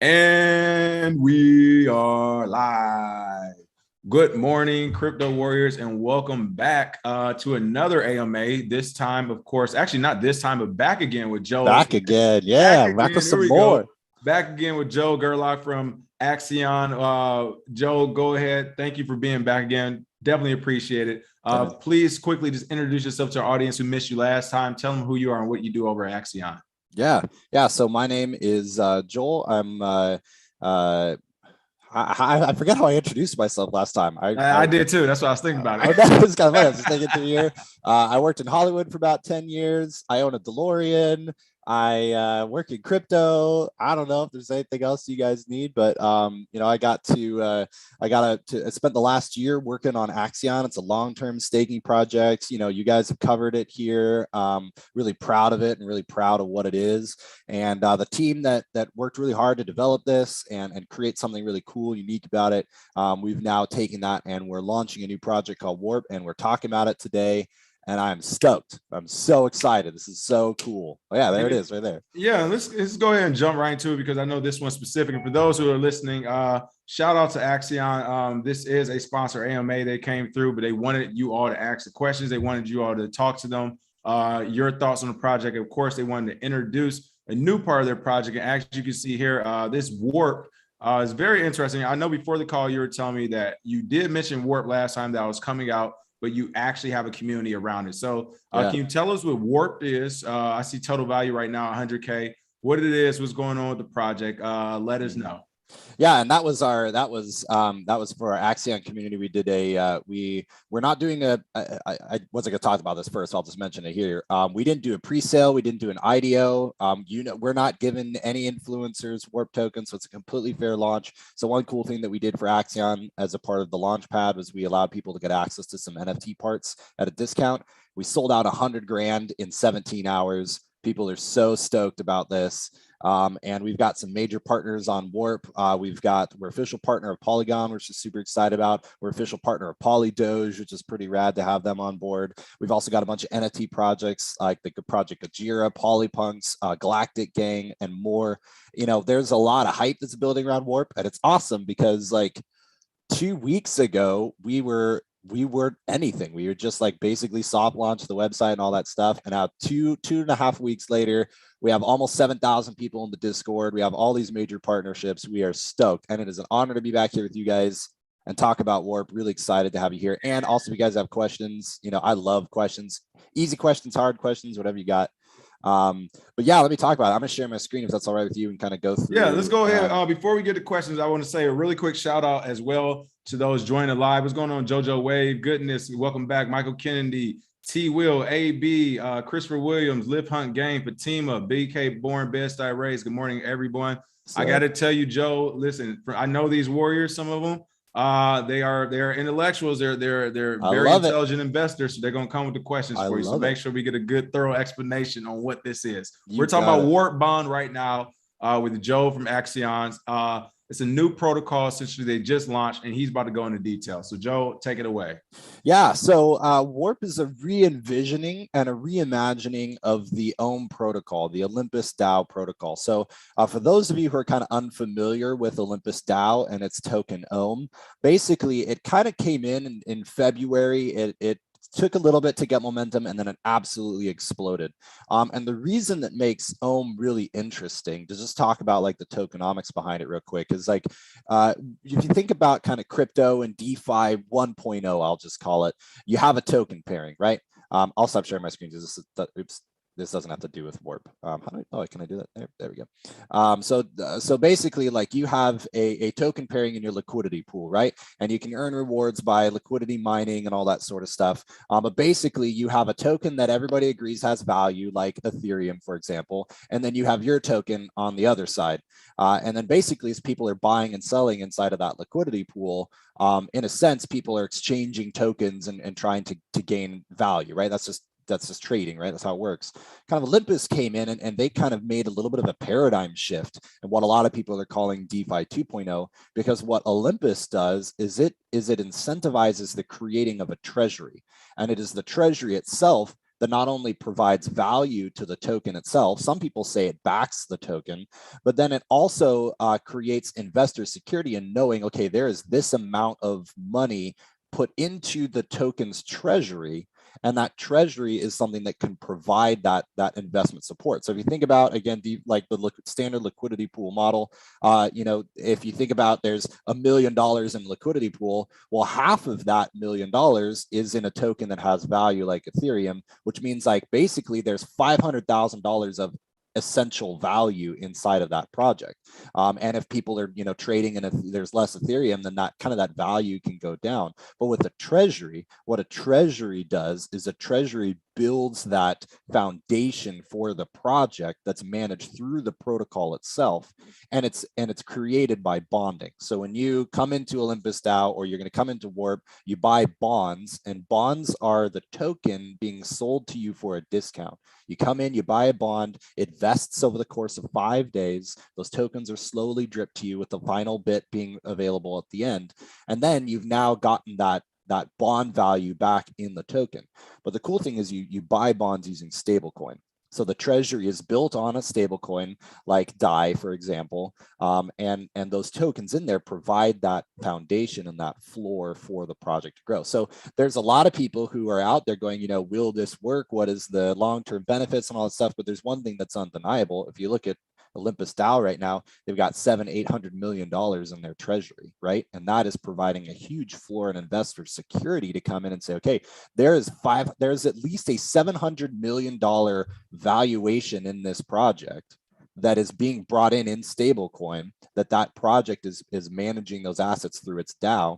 And we are live. Good morning, crypto warriors, and welcome back to another AMA. This time, of course, actually not this time, but back again with Joe. Back again. Back Yeah, back with again. Here some we more. go. Back again with Joe Gerlach from Axion. Joe, go ahead. Thank you for being back again. Definitely appreciate it. Please quickly just introduce yourself to our audience who missed you last time. Tell them who you are and what you do over at Axion. Yeah. So my name is Joel. I forget how I introduced myself last time. I did too. That's what I was thinking about it. That was kind of funny. I was just thinking through here. I worked in Hollywood for about 10 years. I own a DeLorean. I work in crypto. I don't know if there's anything else you guys need, but I spent the last year working on Axion. It's a long-term staking project. You guys have covered it here. Really proud of it and really proud of what it is. And the team that worked really hard to develop this and create something really cool, unique about it. We've now taken that and we're launching a new project called Warp, and we're talking about it today. And I'm stoked. I'm so excited. This is so cool. Oh, yeah, there it is right there. Yeah, let's go ahead and jump right into it because I know this one's specific. And for those who are listening, shout out to Axion. This is a sponsor AMA. They came through, but they wanted you all to ask the questions. They wanted you all to talk to them. Your thoughts on the project. Of course, they wanted to introduce a new part of their project. And as you can see here, this Warp is very interesting. I know before the call, you were telling me that you did mention Warp last time that was coming out, but you actually have a community around it. So can you tell us what Warp is? I see total value right now, 100K. What it is, what's going on with the project? Let us know. Yeah, and that was for our Axion community. We did we're not doing I wasn't gonna talk about this first, so I'll just mention it here. We didn't do a pre-sale, we didn't do an IDO. We're not giving any influencers Warp tokens, so it's a completely fair launch. So one cool thing that we did for Axion as a part of the launch pad was we allowed people to get access to some NFT parts at a discount. We sold out 100 grand in 17 hours. People are so stoked about this. And we've got some major partners on Warp. We're official partner of Polygon, which is super excited about. We're official partner of PolyDoge, which is pretty rad to have them on board. We've also got a bunch of NFT projects like the project Ajira, Polypunks, Galactic Gang, and more. There's a lot of hype that's building around Warp, and it's awesome because like 2 weeks ago, we weren't anything. We were just like basically soft launched the website and all that stuff. And now two and a half weeks later, we have almost 7,000 people in the Discord. We have all these major partnerships. We are stoked. And it is an honor to be back here with you guys and talk about Warp. Really excited to have you here. And also, if you guys have questions, I love questions. Easy questions, hard questions, whatever you got. But yeah, let me talk about it. I'm gonna share my screen if that's all right with you and kind of go through. Yeah, let's go ahead. Before we get to questions, I want to say a really quick shout out as well to those joining live. What's going on, JoJo Wave? Goodness, welcome back, Michael Kennedy, T Will, AB, Christopher Williams, Live Hunt Game, Fatima, BK Born, Best I Raised. Good morning, everyone. So, I got to tell you, Joe. Listen, I know these warriors. Some of them, they're intellectuals. They're very intelligent investors. So they're gonna come with the questions for you. So make sure we get a good, thorough explanation on what this is. We're talking about Warp.bond right now with Joe from Axions. It's a new protocol. Essentially, they just launched, and he's about to go into detail. So, Joe, take it away. Yeah. So, Warp is a re-envisioning and a reimagining of the Ohm protocol, the Olympus DAO protocol. So, for those of you who are kind of unfamiliar with Olympus DAO and its token Ohm, basically, it kind of came in February. It took a little bit to get momentum, and then it absolutely exploded. And the reason that makes Ohm really interesting, to just talk about like the tokenomics behind it real quick, is like, if you think about kind of crypto and DeFi 1.0, I'll just call it, you have a token pairing, right? I'll stop sharing my screen because this doesn't have to do with Warp. Can I do that? There we go. So basically, like you have a token pairing in your liquidity pool, right? And you can earn rewards by liquidity mining and all that sort of stuff. But basically, you have a token that everybody agrees has value, like Ethereum, for example, and then you have your token on the other side. And then basically, as people are buying and selling inside of that liquidity pool, in a sense, people are exchanging tokens and trying to gain value, right? That's just trading, right? That's how it works. Kind of Olympus came in and they kind of made a little bit of a paradigm shift and what a lot of people are calling DeFi 2.0, because what Olympus does is it incentivizes the creating of a treasury. And it is the treasury itself that not only provides value to the token itself, some people say it backs the token, but then it also creates investor security in knowing, okay, there is this amount of money put into the token's treasury, and that treasury is something that can provide that investment support. So if you think about, again, the standard liquidity pool model, if you think about there's $1 million in liquidity pool, well, half of that $1 million is in a token that has value like Ethereum, which means like basically there's $500,000 of essential value inside of that project. And if people are, trading and if there's less Ethereum, then that value can go down. But with a treasury, what a treasury does is a treasury builds that foundation for the project that's managed through the protocol itself, and it's created by bonding. So when you come into Olympus DAO, or you're going to come into Warp, you buy bonds, and bonds are the token being sold to you for a discount. You come in, you buy a bond, it vests over the course of 5 days. Those tokens are slowly dripped to you, with the final bit being available at the end. And then you've now gotten that bond value back in the token. But the cool thing is you buy bonds using stablecoin. So the treasury is built on a stablecoin like DAI, for example, and those tokens in there provide that foundation and that floor for the project to grow. So there's a lot of people who are out there going, will this work? What is the long-term benefits and all that stuff? But there's one thing that's undeniable. If you look at Olympus DAO right now, they've got $700-800 million in their treasury, right? And that is providing a huge floor and investor security to come in and say, okay, there's at least a $700 million valuation in this project that is being brought in stablecoin, that project is managing those assets through its DAO.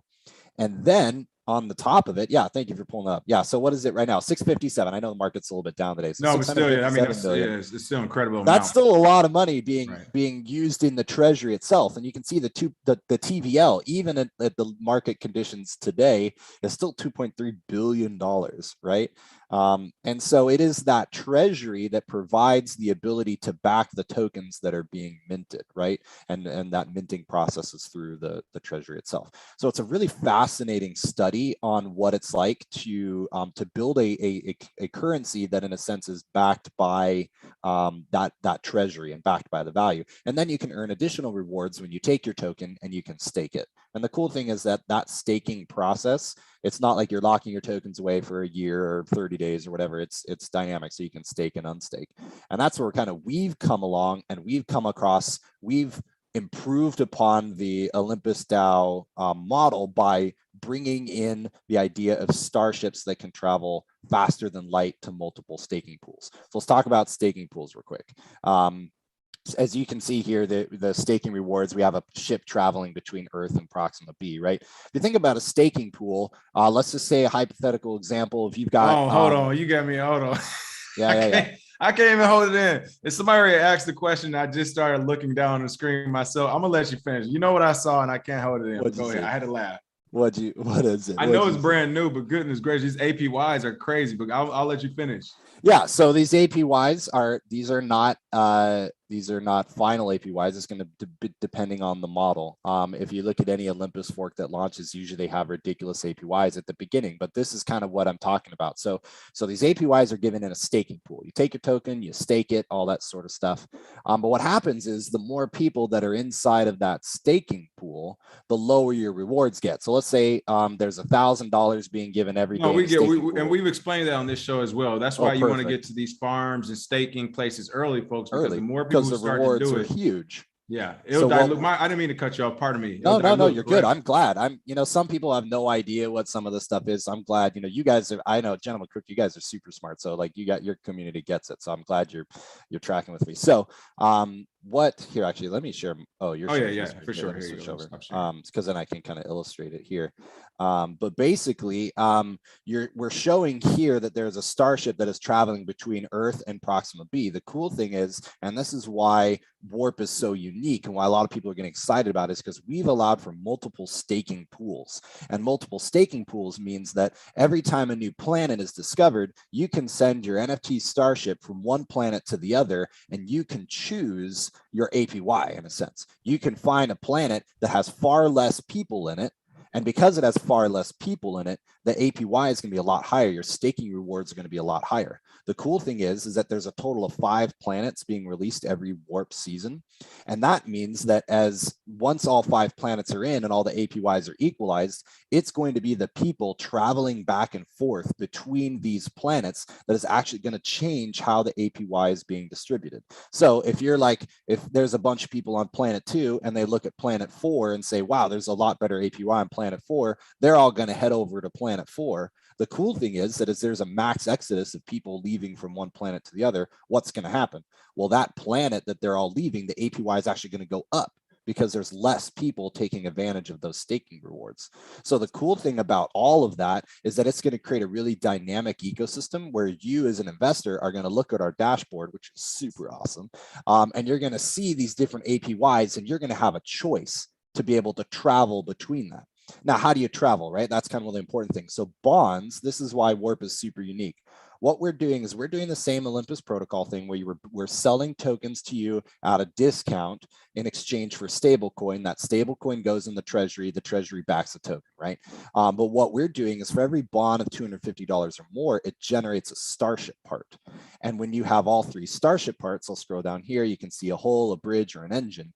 And then on the top of it, yeah, thank you for pulling up. Yeah, so what is it right now? 657. I know the market's a little bit down today. So no, but still, yeah, I mean, it's still incredible. That's still a lot of money being used in the treasury itself. And you can see the TVL, even at the market conditions today, is still $2.3 billion, right? And so it is that treasury that provides the ability to back the tokens that are being minted, right? And that minting process is through the treasury itself. So it's a really fascinating study on what it's like to build a currency that in a sense is backed by that treasury and backed by the value. And then you can earn additional rewards when you take your token and you can stake it. And the cool thing is that staking process, it's not like you're locking your tokens away for a year or 30 days or whatever. It's dynamic, so you can stake and unstake. And that's where we've come along, and we've improved upon the Olympus DAO model by bringing in the idea of starships that can travel faster than light to multiple staking pools. So let's talk about staking pools real quick. As you can see here, the staking rewards, we have a ship traveling between Earth and Proxima B, right? If you think about a staking pool, let's just say a hypothetical example. If you've got— Oh, hold on. You got me. Hold on. Yeah. I can't even hold it in. If somebody already asked the question, I just started looking down the screen myself. I'm going to let you finish. You know what I saw, and I can't hold it in. Go ahead. I had to laugh. What is it? I know it's brand new, but goodness gracious, these APYs are crazy, but I'll let you finish. Yeah, so these APYs are not final APYs. It's going to be depending on the model. If you look at any Olympus fork that launches, usually they have ridiculous APYs at the beginning, but this is kind of what I'm talking about. So these APYs are given in a staking pool. You take your token, you stake it, all that sort of stuff. But what happens is the more people that are inside of that staking pool, the lower your rewards get. So let's say there's $1,000 being given every day. And we've explained that on this show as well. That's why you want to get to these farms and staking places early, folks, because the more people who start to do it, huge. Yeah, it'll dilute. I didn't mean to cut you off. Pardon me. No, you're good. I'm glad. Some people have no idea what some of this stuff is. So I'm glad, you guys are, I know, Gentleman Cook, you guys are super smart. So like your community gets it. So I'm glad you're tracking with me. So here, actually, let me share. Oh, you're for sure. Because then I can kind of illustrate it here. But basically, we're showing here that there's a starship that is traveling between Earth and Proxima B. The cool thing is, and this is why Warp is so unique and why a lot of people are getting excited about it, is because we've allowed for multiple staking pools. And multiple staking pools means that every time a new planet is discovered, you can send your NFT starship from one planet to the other, and you can choose your APY in a sense. You can find a planet that has far less people in it, And because it has far less people in it, the APY is going to be a lot higher. Your staking rewards are going to be a lot higher. The cool thing is that there's a total of 5 planets being released every warp season. And that means that once all 5 planets are in and all the APYs are equalized, it's going to be the people traveling back and forth between these planets that is actually going to change how the APY is being distributed. So if there's a bunch of people on planet 2 and they look at planet 4 and say, wow, there's a lot better APY on planet 4, they're all going to head over to planet 4. The cool thing is that as there's a max exodus of people leaving from one planet to the other, what's going to happen? Well, that planet that they're all leaving, the APY is actually going to go up because there's less people taking advantage of those staking rewards. So the cool thing about all of that is that it's going to create a really dynamic ecosystem where you as an investor are going to look at our dashboard, which is super awesome. And you're going to see these different APYs and you're going to have a choice to be able to travel between that. Now, how do you travel, right? That's kind of one of the important things. So bonds, this is why Warp is super unique. What we're doing is we're doing the same Olympus protocol thing where we're selling tokens to you at a discount in exchange for stablecoin. That stablecoin goes in the treasury backs a token, right? But what we're doing is for every bond of $250 or more, it generates a starship part. And when you have all 3 starship parts, I'll scroll down here, you can see a hull, a bridge, or an engine.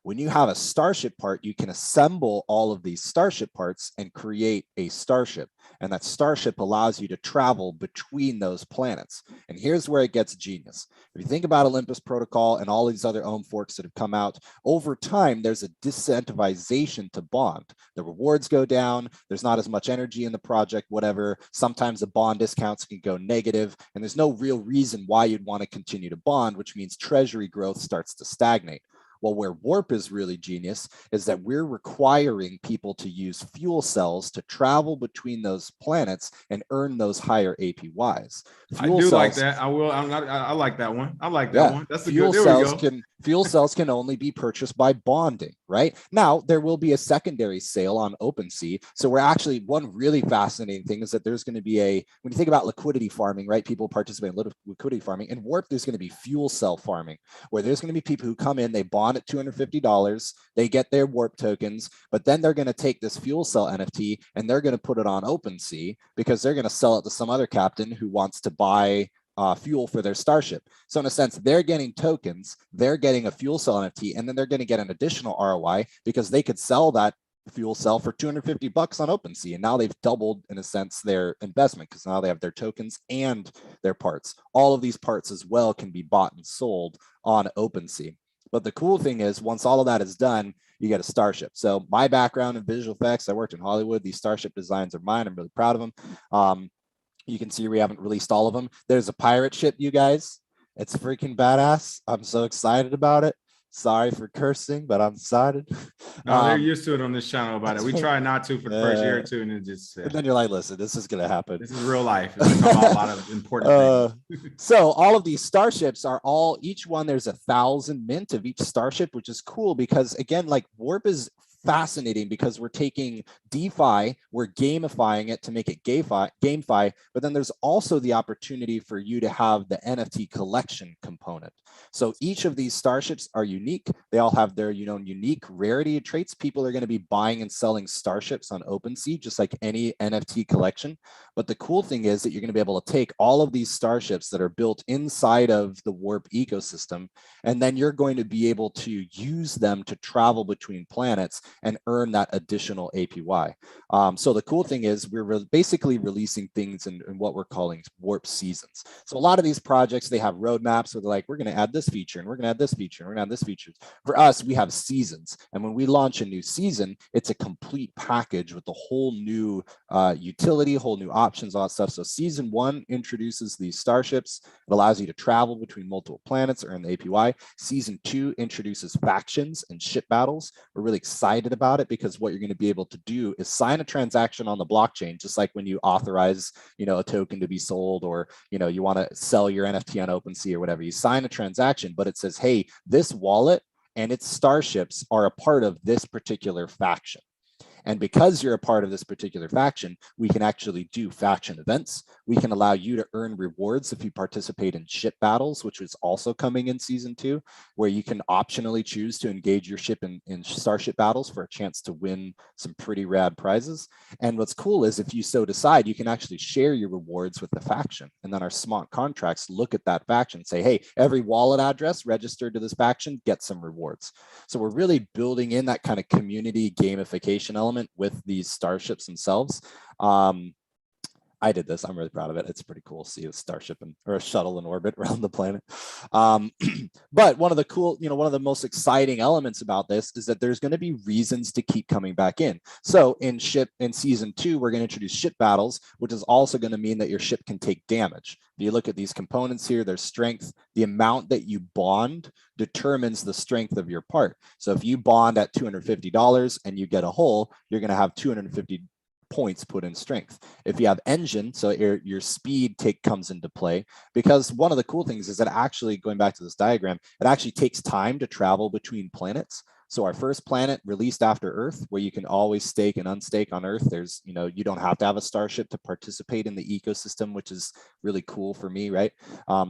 When you have a starship part, you can assemble all of these starship parts and create a starship. And that starship allows you to travel between those planets. And here's where it gets genius. If you think about Olympus Protocol and all these other Ohm forks that have come out, over time, there's a disincentivization to bond. The rewards go down. There's not as much energy in the project, whatever. Sometimes the bond discounts can go negative. And there's no real reason why you'd want to continue to bond, which means treasury growth starts to stagnate. Well, where Warp is really genius is that we're requiring people to use fuel cells to travel between those planets and earn those higher APYs. Fuel cells, like that. I like that one. I like that one. That's a fuel good. Cells fuel cells can only be purchased by bonding, right? Now, there will be a secondary sale on OpenSea. So we're actually, one really fascinating thing is that there's going to be when you think about liquidity farming, right? People participate in liquidity farming. In Warp, there's going to be fuel cell farming, where there's going to be people who come in, they bond at $250, they get their Warp tokens, but then they're going to take this fuel cell NFT and they're going to put it on OpenSea because they're going to sell it to some other captain who wants to buy fuel for their starship. So in a sense, they're getting tokens, they're getting a fuel cell NFT, and then they're going to get an additional ROI because they could sell that fuel cell for $250 on OpenSea. And now they've doubled, in a sense, their investment because now they have their tokens and their parts. All of these parts as well can be bought and sold on OpenSea. But the cool thing is once all of that is done, you get a starship. So my background in visual effects, I worked in Hollywood. These starship designs are mine. I'm really proud of them. You can see we haven't released all of them. There's a pirate ship, you guys. It's freaking badass. I'm so excited about it. Sorry for cursing, but I'm excited. No, they're used to it on this channel about it. We try not to for the first year or two, and it just. And then you're like, listen, this is gonna happen. This is real life. We're talking about a lot of important things. So all of these starships are each one. There's 1,000 mint of each starship, which is cool because again, like Warp is fascinating because we're taking DeFi, we're gamifying it to make it GameFi, but then there's also the opportunity for you to have the NFT collection component. So each of these starships are unique. They all have their unique rarity traits. People are going to be buying and selling starships on OpenSea, just like any NFT collection. But the cool thing is that you're going to be able to take all of these starships that are built inside of the Warp ecosystem, and then you're going to be able to use them to travel between planets and earn that additional APY. So the cool thing is we're basically releasing things in what we're calling Warp seasons. So a lot of these projects, they have roadmaps where they're like, we're going to add this feature and we're going to add this feature and we're going to add this feature. For us, we have seasons. And when we launch a new season, it's a complete package with a whole new utility, whole new options, all that stuff. So season 1 introduces these starships. It allows you to travel between multiple planets, earn the APY. Season 2 introduces factions and ship battles. We're really excited about it because what you're going to be able to do is sign a transaction on the blockchain, just like when you authorize, a token to be sold, or, you want to sell your NFT on OpenSea or whatever. You sign a transaction, but it says, hey, this wallet and its starships are a part of this particular faction. And because you're a part of this particular faction, we can actually do faction events. We can allow you to earn rewards if you participate in ship battles, which is also coming in season 2, where you can optionally choose to engage your ship in starship battles for a chance to win some pretty rad prizes. And what's cool is if you so decide, you can actually share your rewards with the faction. And then our smart contracts look at that faction and say, hey, every wallet address registered to this faction gets some rewards. So we're really building in that kind of community gamification element with these starships themselves. I did this. I'm really proud of it. It's pretty cool to see a starship or a shuttle in orbit around the planet. But one of the cool, one of the most exciting elements about this is that there's going to be reasons to keep coming back in. So in season 2, we're going to introduce ship battles, which is also going to mean that your ship can take damage. If you look at these components here, there's strength. The amount that you bond determines the strength of your part. So if you bond at $250 and you get a hull, you're going to have 250 points put in strength. If you have engine, so your speed comes into play, because one of the cool things is that actually, going back to this diagram, it actually takes time to travel between planets. So our first planet released after Earth, where you can always stake and unstake on Earth. There's, you don't have to have a starship to participate in the ecosystem, which is really cool for me, right?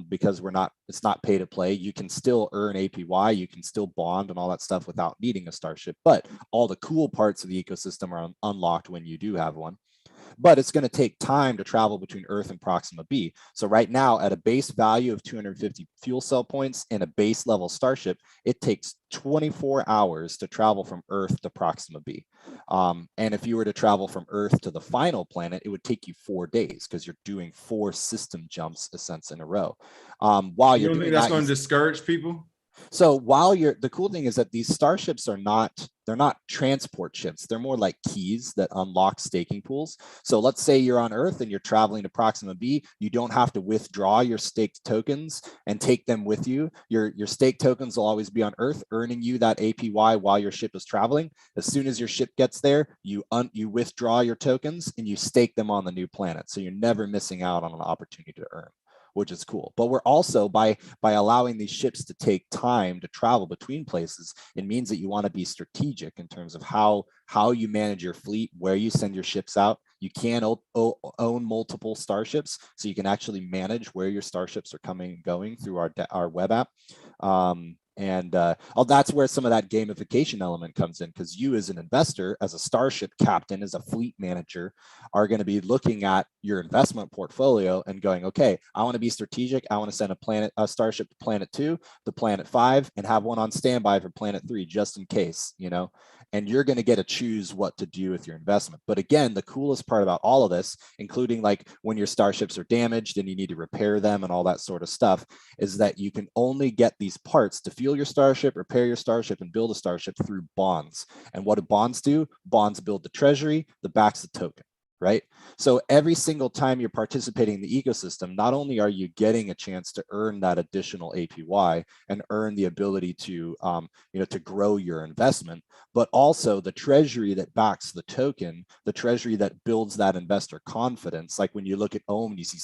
Because it's not pay to play. You can still earn APY, you can still bond and all that stuff without needing a starship, but all the cool parts of the ecosystem are unlocked when you do have one. But it's going to take time to travel between Earth and Proxima B. So right now, at a base value of 250 fuel cell points in a base level starship, it takes 24 hours to travel from Earth to Proxima B. And if you were to travel from Earth to the final planet, it would take you 4 days because you're doing 4 system jumps in a row. While You don't think that's going to discourage people? So the cool thing is that these starships they're not transport ships. They're more like keys that unlock staking pools. So let's say you're on Earth and you're traveling to Proxima B. You don't have to withdraw your staked tokens and take them with you. Your staked tokens will always be on Earth, earning you that APY while your ship is traveling. As soon as your ship gets there, you withdraw your tokens and you stake them on the new planet. So you're never missing out on an opportunity to earn, which is cool. But we're also, by allowing these ships to take time to travel between places, it means that you want to be strategic in terms of how you manage your fleet, where you send your ships out. You can own multiple starships, so you can actually manage where your starships are coming and going through our web app. That's where some of that gamification element comes in, because you as an investor, as a starship captain, as a fleet manager, are going to be looking at your investment portfolio and going, okay, I want to be strategic. I want to send a starship to planet 2, to planet 5, and have one on standby for planet 3, just in case, and you're going to get to choose what to do with your investment. But again, the coolest part about all of this, including like when your starships are damaged and you need to repair them and all that sort of stuff, is that you can only get these parts to fuel your starship, repair your starship, and build a starship through bonds. And what do bonds do? Bonds build the treasury that backs the token, right? So every single time you're participating in the ecosystem, not only are you getting a chance to earn that additional APY and earn the ability to, to grow your investment, but also the treasury that backs the token, the treasury that builds that investor confidence. Like when you look at OHM, you see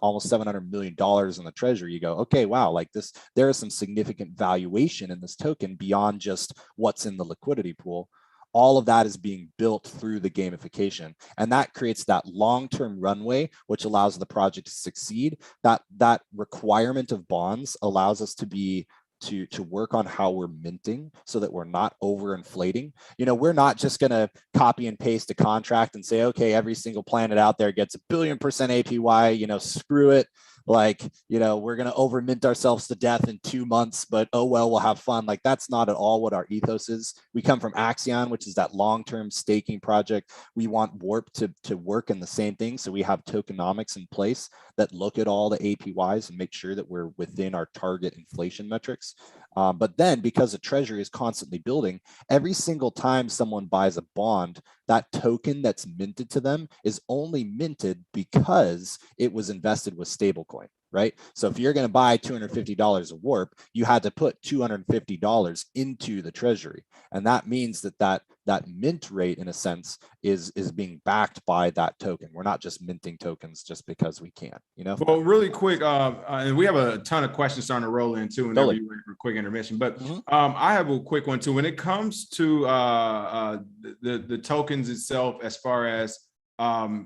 almost $700 million in the treasury, you go, okay, wow, like this, there is some significant valuation in this token beyond just what's in the liquidity pool. All of that is being built through the gamification, and that creates that long-term runway, which allows the project to succeed. That requirement of bonds allows us to work on how we're minting so that we're not overinflating. We're not just going to copy and paste a contract and say, okay, every single planet out there gets 1 billion % APY, screw it. Like, we're going to over mint ourselves to death in 2 months, but oh, well, we'll have fun. Like, that's not at all what our ethos is. We come from Axion, which is that long-term staking project. We want Warp to work in the same thing. So we have tokenomics in place that look at all the APYs and make sure that we're within our target inflation metrics. But then, because the treasury is constantly building, every single time someone buys a bond, that token that's minted to them is only minted because it was invested with stablecoin, right? So if you're going to buy $250 of warp, you had to put $250 into the treasury. And that means that mint rate, in a sense, is being backed by that token. We're not just minting tokens just because we can, you know? Well, really quick, and we have a ton of questions starting to roll in too, whenever you wait for a quick intermission. But I have a quick one too. When it comes to the tokens itself, as far as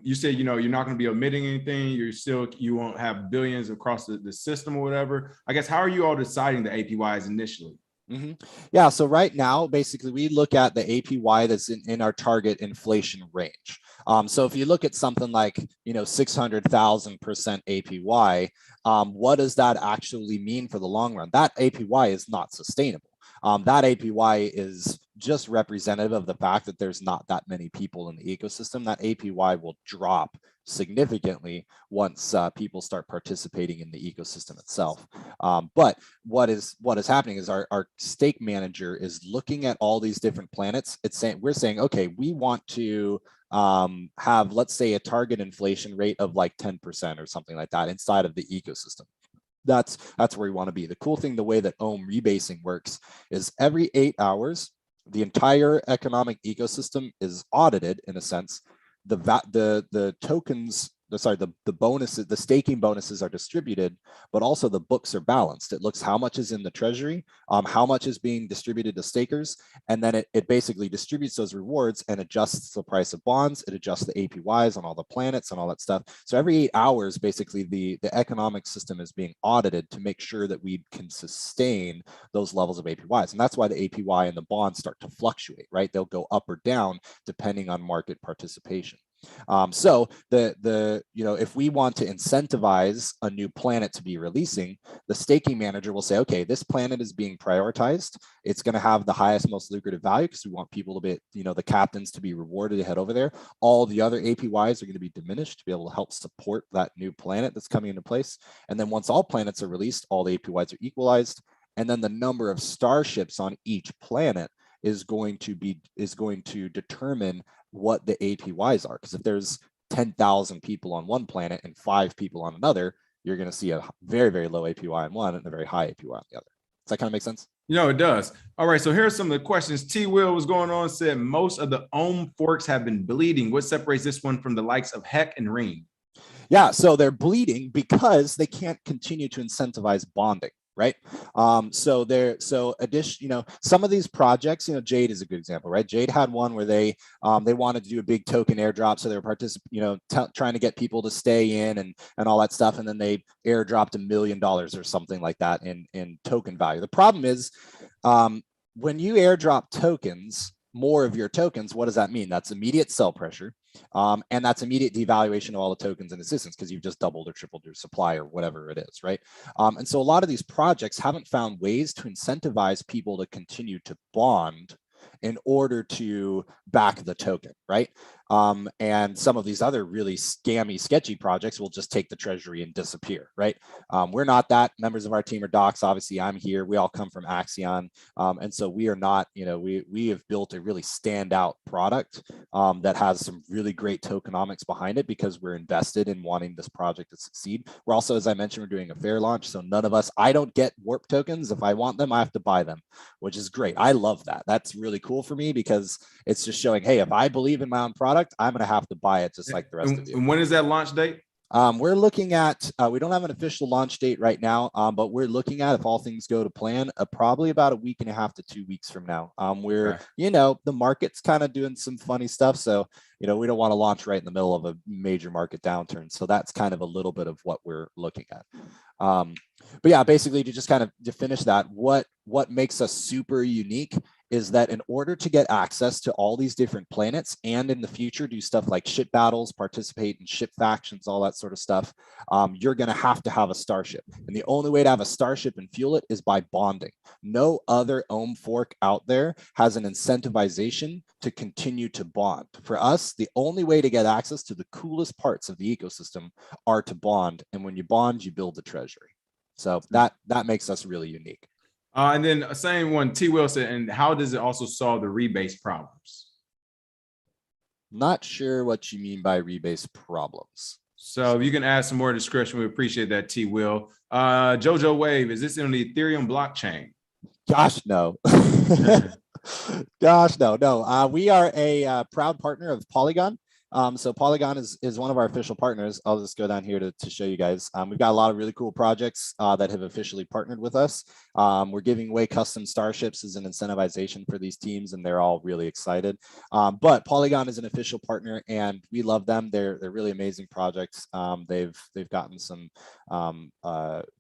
you said, you know, you're not going to be omitting anything. You won't have billions across the system or whatever. I guess, how are you all deciding the APYs initially? Yeah, so right now, basically, we look at the APY that's in our target inflation range. So if you look at something like, you know, 600,000% APY, what does that actually mean for the long run? That APY is not sustainable. That APY is just representative of the fact that there's not that many people in the ecosystem. That APY will drop significantly once people start participating in the ecosystem itself. But what is happening is our stake manager is looking at all these different planets. We're saying, okay, we want to have, let's say, a target inflation rate of like 10% or something like that inside of the ecosystem. That's where we want to be. The cool thing, the way that ohm rebasing works, is every 8 hours, the entire economic ecosystem is audited, in a sense. The tokens, the bonuses, the staking bonuses are distributed, but also the books are balanced. It looks how much is in the treasury, how much is being distributed to stakers, and then it basically distributes those rewards and adjusts the price of bonds. It adjusts the APYs on all the planets and all that stuff. So every 8 hours, basically the economic system is being audited to make sure that we can sustain those levels of APYs. And that's why the APY and the bonds start to fluctuate, right? They'll go up or down depending on market participation. So if we want to incentivize a new planet to be releasing, the staking manager will say, okay, this planet is being prioritized. It's going to have the highest, most lucrative value because we want people to be, the captains to be rewarded to head over there. All the other APYs are going to be diminished to be able to help support that new planet that's coming into place. And then once all planets are released, all the APYs are equalized. And then the number of starships on each planet is going to determine what the APYs are. Because if there's 10,000 people on one planet and 5 people on another, you're going to see a very, very low APY on one and a very high APY on the other. Does that kind of make sense? It does. All right, so here's some of the questions. T. Will was going on, said most of the ohm forks have been bleeding. What separates this one from the likes of Heck and Ring? Yeah, so they're bleeding because they can't continue to incentivize bonding. Right. So some of these projects, Jade is a good example, right? Jade had one where they wanted to do a big token airdrop. So they were trying to get people to stay in and all that stuff. And then they airdropped $1 million or something like that in token value. The problem is when you airdrop tokens, more of your tokens, what does that mean? That's immediate sell pressure. And that's immediate devaluation of all the tokens in existence because you've just doubled or tripled your supply or whatever it is, right? And so a lot of these projects haven't found ways to incentivize people to continue to bond in order to back the token, right? And some of these other really scammy, sketchy projects will just take the treasury and disappear, right? We're not that. Members of our team are docs. Obviously, I'm here. We all come from Axion. And so we are not, we have built a really standout product that has some really great tokenomics behind it because we're invested in wanting this project to succeed. We're also, as I mentioned, we're doing a fair launch. So none of us, I don't get Warp tokens. If I want them, I have to buy them, which is great. I love that. That's really cool for me because it's just showing, hey, if I believe in my own product, I'm going to have to buy it just like the rest of you. And when is that launch date? We're looking at, we don't have an official launch date right now, but we're looking at, if all things go to plan, probably about a week and a half to 2 weeks from now. The market's kind of doing some funny stuff. So, we don't want to launch right in the middle of a major market downturn. So that's kind of a little bit of what we're looking at. But yeah, basically to finish that, what makes us super unique is that in order to get access to all these different planets and in the future do stuff like ship battles, participate in ship factions, all that sort of stuff, you're going to have a starship. And the only way to have a starship and fuel it is by bonding. No other ohm fork out there has an incentivization to continue to bond. For us, the only way to get access to the coolest parts of the ecosystem are to bond. And when you bond, you build the treasury. So that makes us really unique. And then same one, T. Will said, and how does it also solve the rebase problems? Not sure what you mean by rebase problems. So if you can add some more description, we appreciate that, T. Will. Jojo Wave, is this in the Ethereum blockchain? Gosh, no. Gosh, no. We are a proud partner of Polygon. So Polygon is one of our official partners. I'll just go down here to show you guys. We've got a lot of really cool projects that have officially partnered with us. We're giving away custom starships as an incentivization for these teams, and they're all really excited. But Polygon is an official partner, and we love them. They're really amazing projects. They've gotten some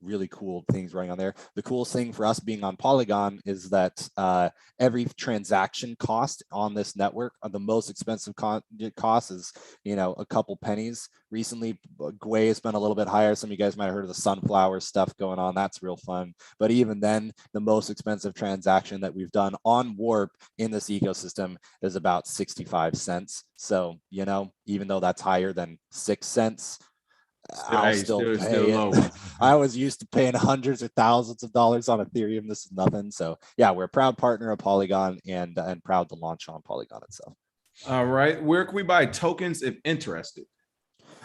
really cool things running on there. The coolest thing for us being on Polygon is that every transaction cost on this network, the most expensive cost is, a couple pennies. Recently, Gwei has been a little bit higher. Some of you guys might have heard of the sunflower stuff going on. That's real fun. But even then, the most expensive transaction that we've done on Warp in this ecosystem is about 65 cents. So, even though that's higher than 6 cents, I'll still pay it. I was used to paying hundreds or thousands of dollars on Ethereum. This is nothing. So yeah, we're a proud partner of Polygon and proud to launch on Polygon itself. All right. Where can we buy tokens if interested?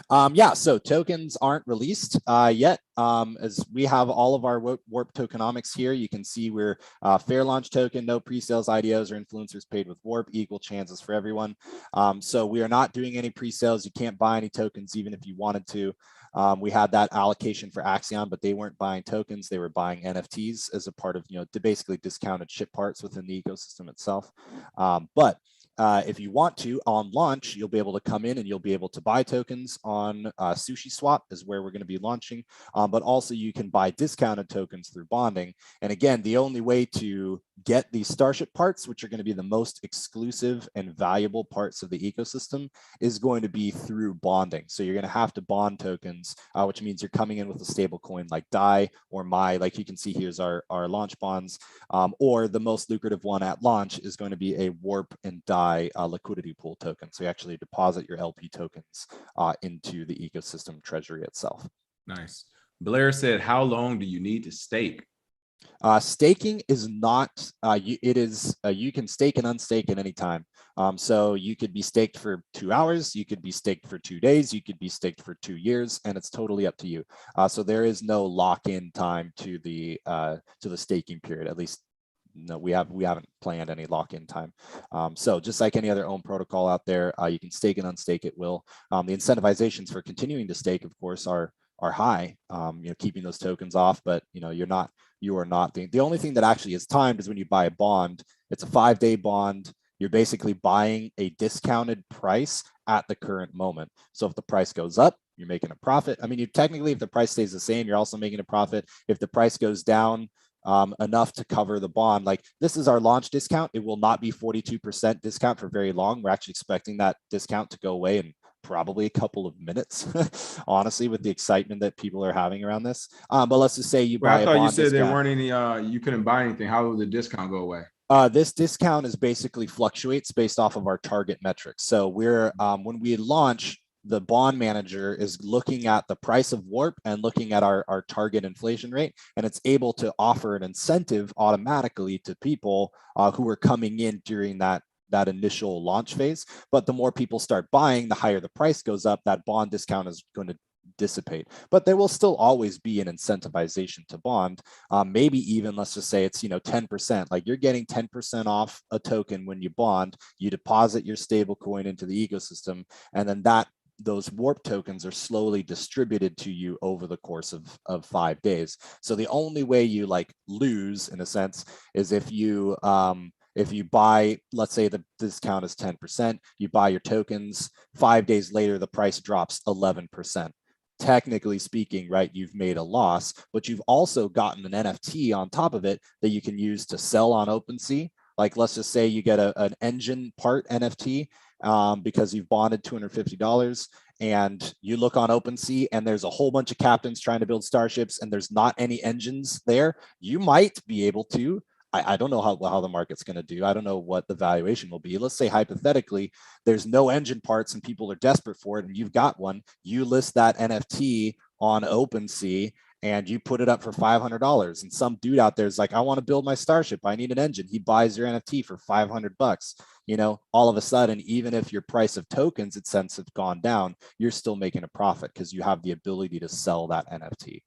So tokens aren't released yet. As we have all of our Warp tokenomics here, you can see we're fair launch token, no pre-sales, IDOs, or influencers paid with Warp, equal chances for everyone. So we are not doing any pre-sales. You can't buy any tokens even if you wanted to. We had that allocation for Axion, but they weren't buying tokens. They were buying NFTs as a part of, basically discounted ship parts within the ecosystem itself. But if you want to, on launch, you'll be able to come in and you'll be able to buy tokens on Sushi Swap is where we're going to be launching. But also you can buy discounted tokens through bonding. And again, the only way to get these Starship parts, which are going to be the most exclusive and valuable parts of the ecosystem, is going to be through bonding. So you're going to have to bond tokens, which means you're coming in with a stable coin like DAI or MAI, like you can see here's our launch bonds, or the most lucrative one at launch is going to be a Warp and DAI liquidity pool token. So you actually deposit your LP tokens into the ecosystem treasury itself. Nice. Blair said, how long do you need to stake? Staking is not, you can stake and unstake at any time. So you could be staked for 2 hours, you could be staked for 2 days, you could be staked for 2 years, and it's totally up to you. So there is no lock-in time to the staking period. At least, no, we haven't planned any lock-in time. So just like any other own protocol out there, you can stake and unstake at will. The incentivizations for continuing to stake, of course, are high, keeping those tokens off, but you are not. The only thing that actually is timed is when you buy a bond. It's a 5-day bond. You're basically buying a discounted price at the current moment. So if the price goes up, you're making a profit. I mean, you technically, if the price stays the same, you're also making a profit. If the price goes down enough to cover the bond, like this is our launch discount, it will not be 42% discount for very long. We're actually expecting that discount to go away in probably a couple of minutes, honestly, with the excitement that people are having around this. But let's just say you buy I thought you said discount. there weren't any, you couldn't buy anything. How will the discount go away? This discount is basically fluctuates based off of our target metrics. So we're when we launch, the bond manager is looking at the price of Warp and looking at our target inflation rate, and it's able to offer an incentive automatically to people who are coming in during that initial launch phase. But the more people start buying, the higher the price goes up, that bond discount is going to dissipate. But there will still always be an incentivization to bond. Maybe even, let's just say it's 10%. Like you're getting 10% off a token when you bond, you deposit your stable coin into the ecosystem, and then those Warp tokens are slowly distributed to you over the course of 5 days. So the only way you lose, in a sense, is if you buy, let's say the discount is 10%, you buy your tokens, 5 days later, the price drops 11%. Technically speaking, right, you've made a loss, but you've also gotten an NFT on top of it that you can use to sell on OpenSea. Like, let's just say you get an engine part NFT because you've bonded $250, and you look on OpenSea and there's a whole bunch of captains trying to build starships and there's not any engines there. You might be able to, I don't know how the market's going to do. I don't know what the valuation will be. Let's say hypothetically, there's no engine parts and people are desperate for it and you've got one. You list that NFT on OpenSea and you put it up for $500, and some dude out there is like, I want to build my Starship, I need an engine. He buys your NFT for $500. All of a sudden, even if your price of tokens its sense have gone down, you're still making a profit because you have the ability to sell that NFT.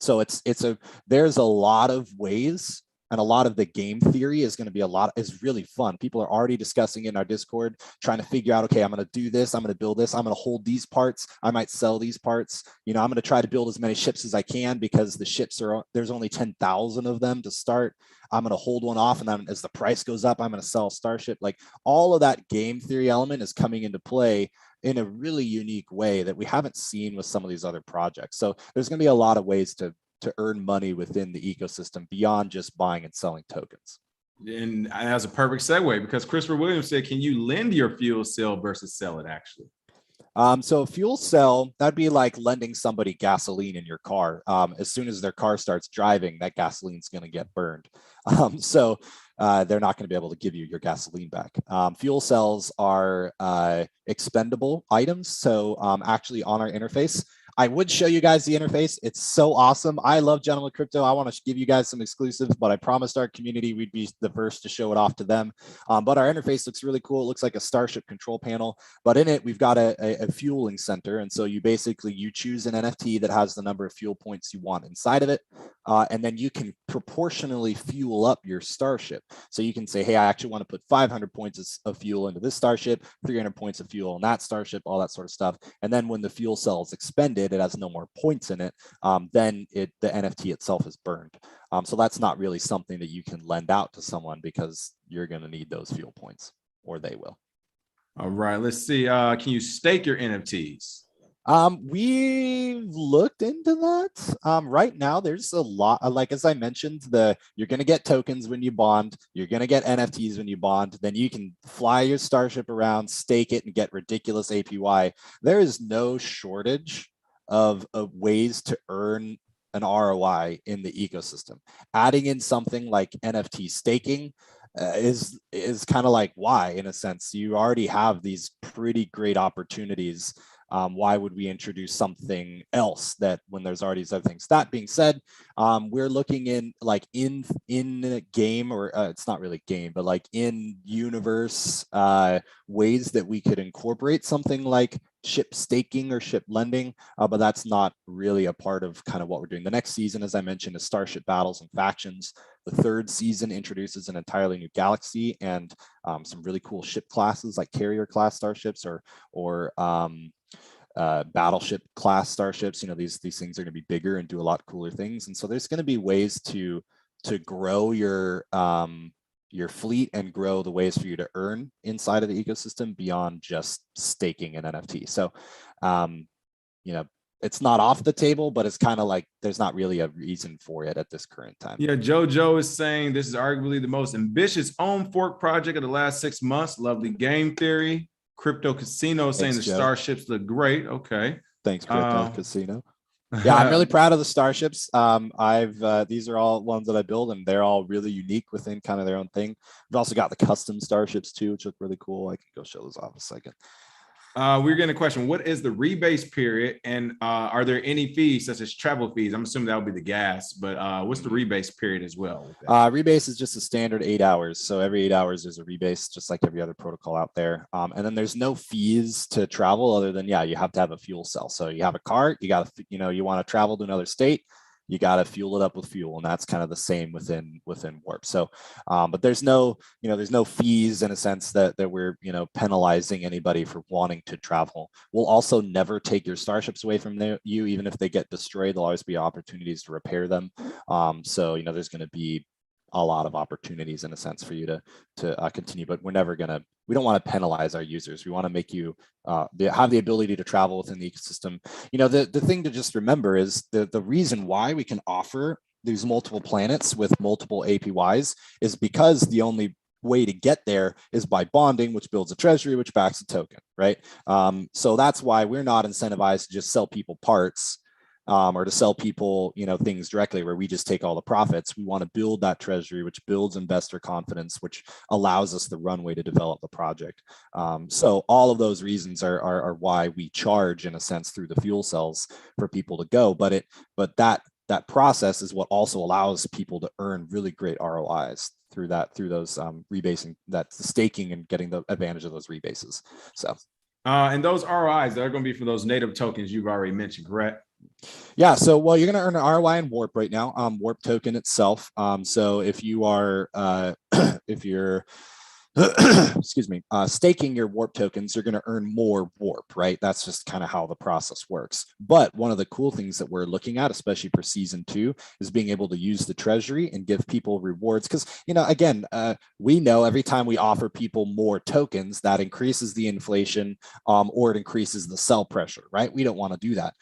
So there's a lot of ways, and a lot of the game theory is going to be is really fun. People are already discussing it in our Discord, trying to figure out, okay, I'm going to do this, I'm going to build this, I'm going to hold these parts, I might sell these parts. I'm going to try to build as many ships as I can because the ships there's only 10,000 of them to start. I'm going to hold one off, and then as the price goes up, I'm going to sell a Starship. Like, all of that game theory element is coming into play in a really unique way that we haven't seen with some of these other projects. So there's going to be a lot of ways to earn money within the ecosystem beyond just buying and selling tokens. And that's a perfect segue, because Christopher Williams said, can you lend your fuel cell versus sell it actually? So a fuel cell, that'd be like lending somebody gasoline in your car. As soon as their car starts driving, that gasoline's going to get burned. So they're not going to be able to give you your gasoline back. Fuel cells are expendable items. So actually on our interface, I would show you guys the interface. It's so awesome. I love Gentleman Crypto. I want to give you guys some exclusives, but I promised our community we'd be the first to show it off to them. But our interface looks really cool. It looks like a Starship control panel, but in it, we've got a fueling center. And so you choose an NFT that has the number of fuel points you want inside of it. And then you can proportionally fuel up your Starship. So you can say, hey, I actually want to put 500 points of fuel into this Starship, 300 points of fuel in that Starship, all that sort of stuff. And then when the fuel cell is expended, it has no more points in it, then the NFT itself is burned. So that's not really something that you can lend out to someone, because you're going to need those fuel points, or they will. All right, let's see. Can you stake your NFTs? We've looked into that. Right now, there's a lot, like, as I mentioned, you're going to get tokens when you bond, you're going to get NFTs when you bond, then you can fly your Starship around, stake it, and get ridiculous APY. There is no shortage of ways to earn an ROI in the ecosystem. Adding in something like NFT staking is kind of like, why? In a sense, you already have these pretty great opportunities. Why would we introduce something else that when there's already these other things? That being said, we're looking in a game, or it's not really game, but like in universe ways that we could incorporate something like ship staking or ship lending, but that's not really a part of kind of what we're doing. The next season, as I mentioned, is Starship Battles and Factions. The third season introduces an entirely new galaxy and some really cool ship classes like carrier class starships or battleship class starships. These things are going to be bigger and do a lot cooler things, and so there's going to be ways to grow your fleet and grow the ways for you to earn inside of the ecosystem beyond just staking an NFT. So it's not off the table, but it's kind of like there's not really a reason for it at this current time. Yeah, JoJo is saying this is arguably the most ambitious own fork project of the last 6 months. Lovely game theory. Crypto Casino saying the Starships look great. Okay. Thanks, Crypto Casino. Yeah, I'm really proud of the Starships. These are all ones that I build, and they're all really unique within kind of their own thing. We've also got the custom Starships too, which look really cool. I can go show those off in a second. We're getting a question. What is the rebase period? And are there any fees such as travel fees? I'm assuming that would be the gas, but what's the rebase period as well? Rebase is just a standard 8 hours. So every 8 hours there's a rebase, just like every other protocol out there. And then there's no fees to travel other than, you have to have a fuel cell. So you have a car, you want to travel to another state, you got to fuel it up with fuel, and that's kind of the same within Warp. So, but there's no fees in a sense that we're penalizing anybody for wanting to travel. We'll also never take your Starships away from you, even if they get destroyed. There'll always be opportunities to repair them. So there's going to be a lot of opportunities in a sense for you to continue, but we don't want to penalize our users. We want to make you have the ability to travel within the ecosystem. The thing to just remember is the reason why we can offer these multiple planets with multiple APYs is because the only way to get there is by bonding, which builds a treasury, which backs a token, right? So that's why we're not incentivized to just sell people parts or to sell people, things directly where we just take all the profits. We want to build that treasury, which builds investor confidence, which allows us the runway to develop the project. So all of those reasons are why we charge, in a sense, through the fuel cells for people to go. But that process is what also allows people to earn really great ROIs through those rebasing, that staking, and getting the advantage of those rebases. So. And those ROIs, they're going to be for those native tokens you've already mentioned, correct? Yeah. So, well, you're going to earn an ROI in Warp right now. Warp token itself. So if you are, if you're excuse me, staking your Warp tokens, you're going to earn more Warp, right? That's just kind of how the process works. But one of the cool things that we're looking at, especially for season 2, is being able to use the treasury and give people rewards. Because, again, we know every time we offer people more tokens, that increases the inflation, or it increases the sell pressure, right? We don't want to do that.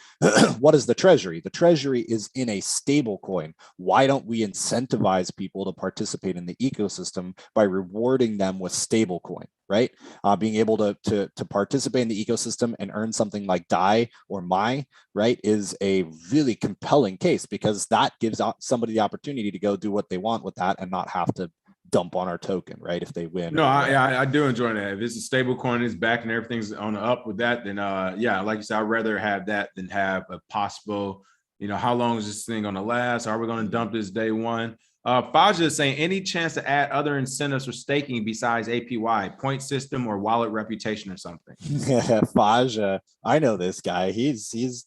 What is the treasury? The treasury is in a stable coin. Why don't we incentivize people to participate in the ecosystem by rewarding them with stablecoin, right? Being able to participate in the ecosystem and earn something like DAI or MAI, right, is a really compelling case, because that gives somebody the opportunity to go do what they want with that and not have to dump on our token, right, if they win. No, I do enjoy that. If it's a stable coin, it's back and everything's on the up with that, then yeah, like you said, I'd rather have that than have a possible, how long is this thing going to last? Are we going to dump this day one? Faja is saying, any chance to add other incentives for staking besides APY, point system or wallet reputation or something? Yeah, Faja, I know this guy. He's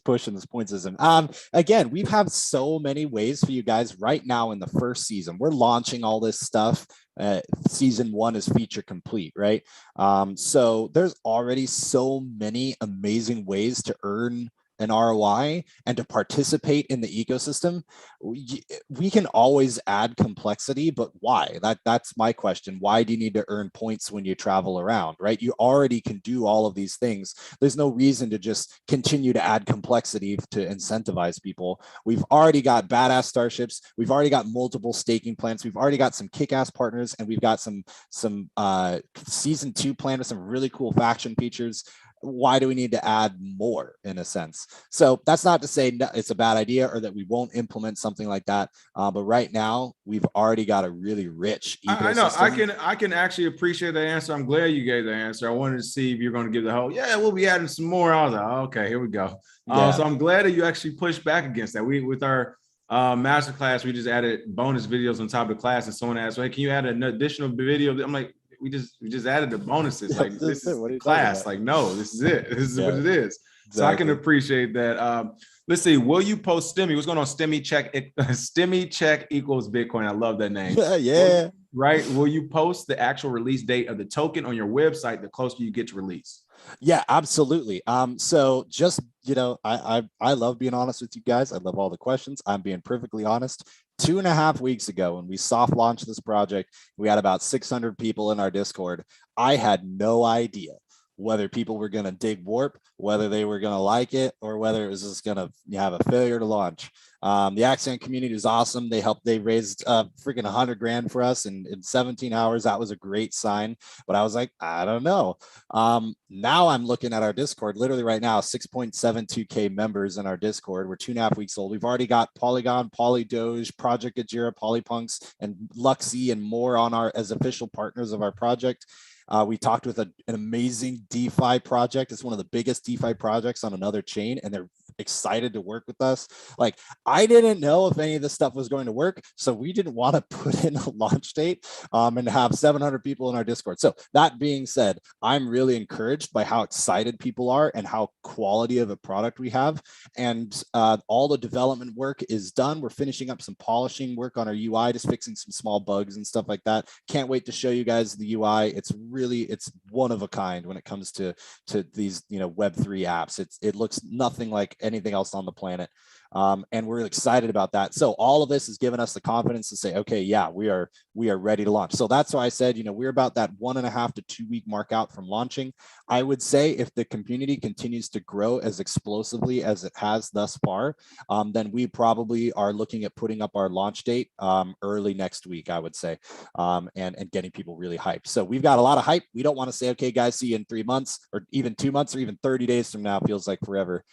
pushing this point system. Again, we've had so many ways for you guys right now in the first season. We're launching all this stuff. Season 1 is feature complete, right? So there's already so many amazing ways to earn an ROI and to participate in the ecosystem. We can always add complexity, but why? That's my question. Why do you need to earn points when you travel around, right? You already can do all of these things. There's no reason to just continue to add complexity to incentivize people. We've already got badass starships. We've already got multiple staking plans. We've already got some kick-ass partners, and we've got some season 2 planned with some really cool faction features. Why do we need to add more, in a sense? So that's not to say it's a bad idea or that we won't implement something like that. But right now, we've already got a really rich ecosystem. I know. I can actually appreciate that answer. I'm glad you gave the answer. I wanted to see if you're going to give the whole, yeah, we'll be adding some more. I was like, oh, okay, here we go. Yeah. So I'm glad that you actually pushed back against that. With our masterclass, we just added bonus videos on top of the class, and someone asked, hey, can you add an additional video? I'm like, we just added the bonuses. Like, this is the class. Like, no, this is it. This is what it is. Exactly. So I can appreciate that. Let's see. Will you post Stimmy? What's going on? Stimmy check. Stimmy check equals Bitcoin. I love that name. Yeah. Right. Will you post the actual release date of the token on your website the closer you get to release? Yeah, absolutely. So just, I love being honest with you guys. I love all the questions. I'm being perfectly honest. 2.5 weeks ago, when we soft launched this project, we had about 600 people in our Discord. I had no idea whether people were going to dig Warp, whether they were going to like it, or whether it was just going to have a failure to launch. The Axion community is awesome. They raised freaking 100 grand for us in 17 hours. That was a great sign. But I was like, I don't know. Now I'm looking at our Discord, literally right now, 6.72K members in our Discord. We're 2.5 weeks old. We've already got Polygon, Polydoge, Project Ajira, Polypunks, and Luxy and more on as official partners of our project. We talked with an amazing DeFi project. It's one of the biggest DeFi projects on another chain, and they're excited to work with us. Like, I didn't know if any of this stuff was going to work, so we didn't want to put in a launch date and have 700 people in our Discord. So that being said, I'm really encouraged by how excited people are and how quality of a product we have. And all the development work is done. We're finishing up some polishing work on our UI, just fixing some small bugs and stuff like that. Can't wait to show you guys the UI. It's one of a kind when it comes to these Web3 apps. It looks nothing like anything else on the planet. And we're excited about that. So all of this has given us the confidence to say, okay, yeah, we are ready to launch. So that's why I said, we're about that 1.5 to 2 week mark out from launching. I would say if the community continues to grow as explosively as it has thus far, then we probably are looking at putting up our launch date early next week, I would say, and getting people really hyped. So we've got a lot of hype. We don't want to say, okay, guys, see you in 3 months or even 2 months or even 30 days from now. Feels like forever.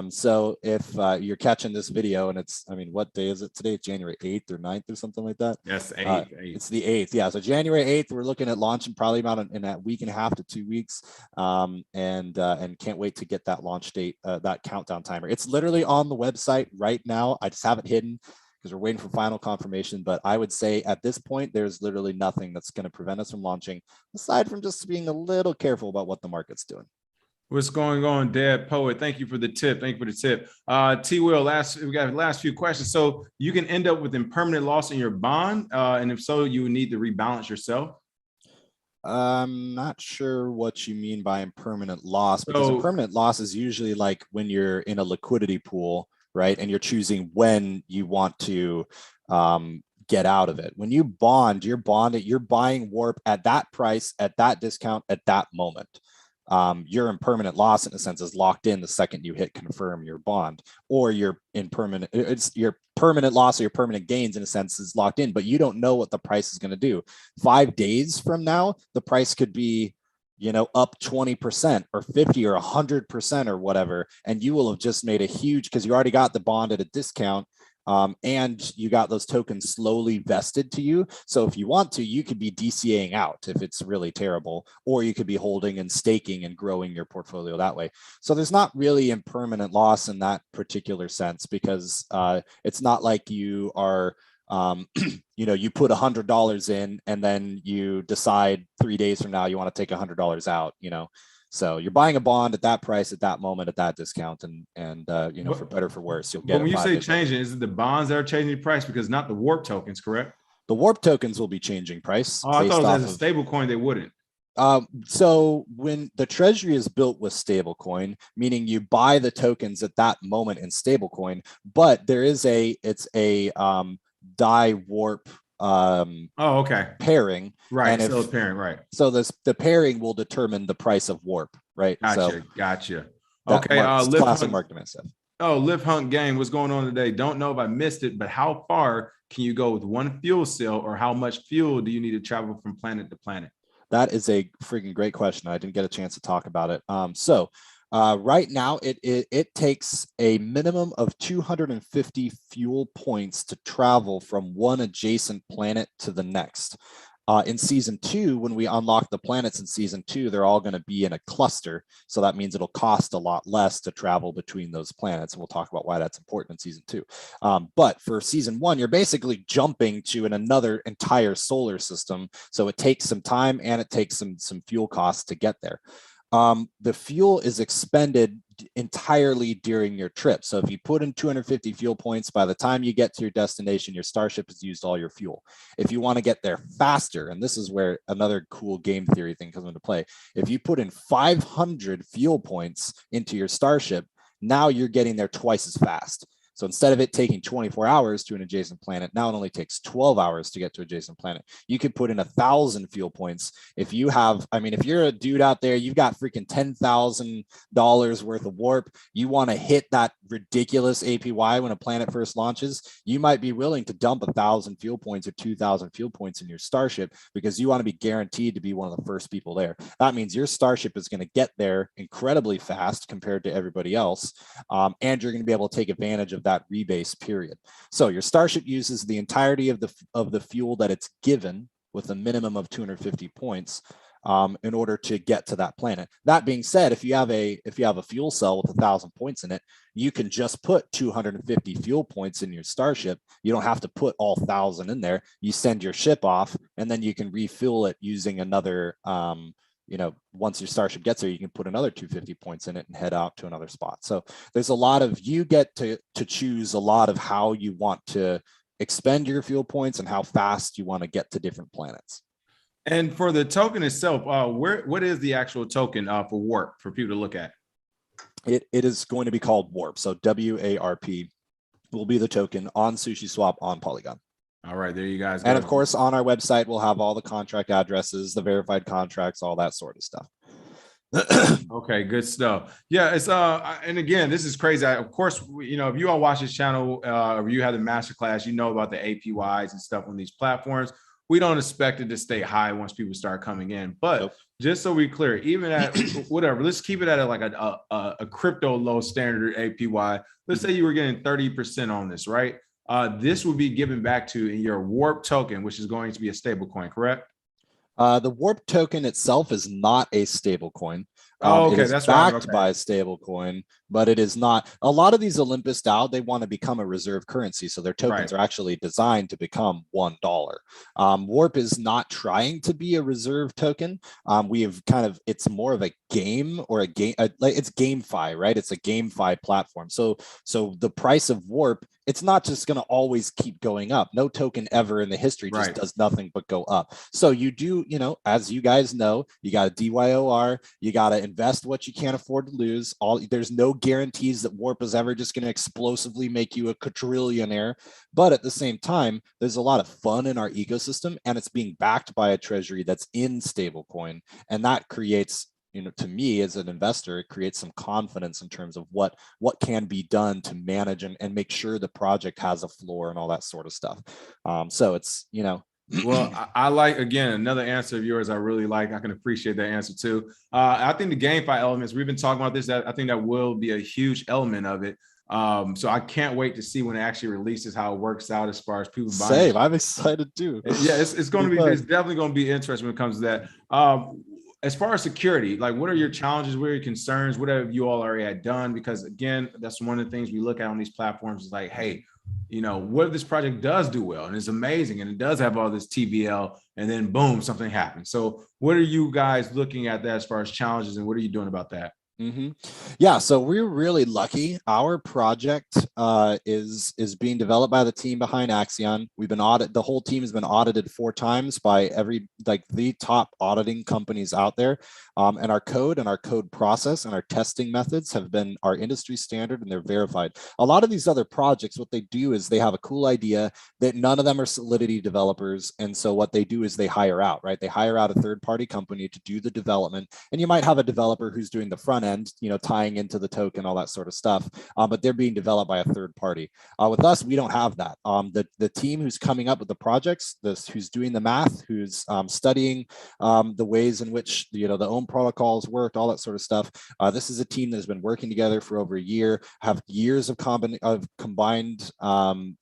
So if you're catching this video and it's, what day is it today? It's January 8th or 9th or something like that. Yes, 8th. It's the 8th. Yeah. So January 8th, we're looking at launching probably about in that 1.5 to 2 weeks. And can't wait to get that launch date, that countdown timer. It's literally on the website right now. I just have it hidden because we're waiting for final confirmation. But I would say at this point, there's literally nothing that's going to prevent us from launching, aside from just being a little careful about what the market's doing. What's going on, Dad Poet? Thank you for the tip. Thank you for the tip. T Will, we got the last few questions. So you can end up with impermanent loss in your bond. And if so, you would need to rebalance yourself. I'm not sure what you mean by impermanent loss, because impermanent loss is usually like when you're in a liquidity pool, right? And you're choosing when you want to get out of it. When you bond, you're buying Warp at that price, at that discount, at that moment. Your impermanent loss in a sense is locked in the second you hit confirm your bond, or your permanent loss or your permanent gains in a sense is locked in, but you don't know what the price is going to do. 5 days from now, the price could be, up 20% or 50 or 100% or whatever. And you will have just made a huge, because you already got the bond at a discount. And you got those tokens slowly vested to you. So if you want to, you could be DCAing out if it's really terrible, or you could be holding and staking and growing your portfolio that way. So there's not really impermanent loss in that particular sense, because it's not like you are, you put $100 in and then you decide 3 days from now you want to take $100 out, So you're buying a bond at that price, at that moment, at that discount, and for better or for worse, you'll get. But when you say changing, is it the bonds that are changing price? Because not the Warp tokens, correct? The Warp tokens will be changing price. Oh, I thought it was as a stable coin, they wouldn't. So when the Treasury is built with stablecoin, meaning you buy the tokens at that moment in stablecoin, but there is it's a DAI Warp pairing, right? And so pairing, right? So the pairing will determine the price of Warp, right? Gotcha. Okay, classic mark demand stuff. Oh, Live Hunt Game, what's going on today? Don't know if I missed it, but how far can you go with one fuel cell, or how much fuel do you need to travel from planet to planet? That is a freaking great question. I didn't get a chance to talk about it. Right now, it takes a minimum of 250 fuel points to travel from one adjacent planet to the next. In season 2, when we unlock the planets in season 2, they're all going to be in a cluster. So that means it'll cost a lot less to travel between those planets. And we'll talk about why that's important in season 2. But for season 1, you're basically jumping to another entire solar system. So it takes some time and it takes some fuel costs to get there. The fuel is expended entirely during your trip. So if you put in 250 fuel points, by the time you get to your destination, your starship has used all your fuel. If you want to get there faster, and this is where another cool game theory thing comes into play, if you put in 500 fuel points into your starship, now you're getting there twice as fast. So instead of it taking 24 hours to an adjacent planet, now it only takes 12 hours to get to adjacent planet. You could put in 1,000 fuel points. If you have, if you're a dude out there, you've got freaking $10,000 worth of Warp, you want to hit that ridiculous APY when a planet first launches, you might be willing to dump 1,000 fuel points or 2,000 fuel points in your starship because you want to be guaranteed to be one of the first people there. That means your starship is going to get there incredibly fast compared to everybody else. And you're going to be able to take advantage of that rebase period. So your starship uses the entirety of the fuel that it's given with a minimum of 250 points in order to get to that planet. That being said, if you have a fuel cell with 1,000 points in it, you can just put 250 fuel points in your starship. You don't have to put all 1,000 in there. You send your ship off, and then you can refuel it using another. Once your starship gets there, you can put another 250 points in it and head out to another spot. So there's a lot of, you get to choose a lot of how you want to expend your fuel points and how fast you want to get to different planets. And for the token itself, what is the actual token for Warp for people to look at? It is going to be called Warp. So WARP. will be the token on SushiSwap on Polygon. All right, there you guys go. And of course, on our website, we'll have all the contract addresses, the verified contracts, all that sort of stuff. Okay, good stuff. Yeah, it's and again, this is crazy. Of course, you know, if you all watch this channel or you have the masterclass, you know about the APYs and stuff on these platforms. We don't expect it to stay high once people start coming in, but nope. Just so we're clear, even at whatever, let's keep it at like a crypto low standard APY. Let's say you were getting 30% on this, right? This would be given back to in your Warp token, which is going to be a stable coin, correct? The Warp token itself is not a stable coin. Okay, it is that's backed right. Okay. by a stable coin, but it is not. A lot of these Olympus DAO, they want to become a reserve currency. So their tokens are actually designed to become $1. Warp is not trying to be a reserve token. We have kind of, it's more of a game or a game, it's GameFi, right? It's a GameFi platform. So the price of Warp, it's not just going to always keep going up. No token ever in the history just does nothing but go up. So you do, you know, as you guys know, you got a DYOR, you got to invest what you can't afford to lose. There's no guarantees that Warp is ever just going to explosively make you a quadrillionaire. But at the same time, there's a lot of fun in our ecosystem, and it's being backed by a treasury that's in stablecoin. And that creates, you know, to me as an investor, it creates some confidence in terms of what can be done to manage and make sure the project has a floor and all that sort of stuff. So it's, you know, well, I like, again, another answer of yours I really like. I can appreciate that answer too. I think the GameFi elements, we've been talking about this, I think that will be a huge element of it. So I can't wait to see when it actually releases how it works out as far as people buying. Same, I'm excited too. Yeah, it's going to be, it's definitely going to be interesting when it comes to that. As far as security, like what are your challenges, what are your concerns, what have you all already done? Because again, that's one of the things we look at on these platforms is like, hey, you know, what if this project does do well and it's amazing and it does have all this TVL and then boom, something happens. So what are you guys looking at that as far as challenges and what are you doing about that? Yeah, so we're really lucky. Our project is being developed by the team behind Axion. We've been audited. The whole team has been audited 4 times by the top auditing companies out there. And our code process and our testing methods have been our industry standard, and they're verified. A lot of these other projects, what they do is they have a cool idea that none of them are Solidity developers, and so what they do is they hire out, right? They hire out a third-party company to do the development, and you might have a developer who's doing the front end, you know, tying into the token, all that sort of stuff, but they're being developed by a third party. With us, we don't have that. The team who's coming up with the projects, who's doing the math, who's studying the ways in which, you know, the own protocols worked, all that sort of stuff. This is a team that has been working together for over a year, have years of combined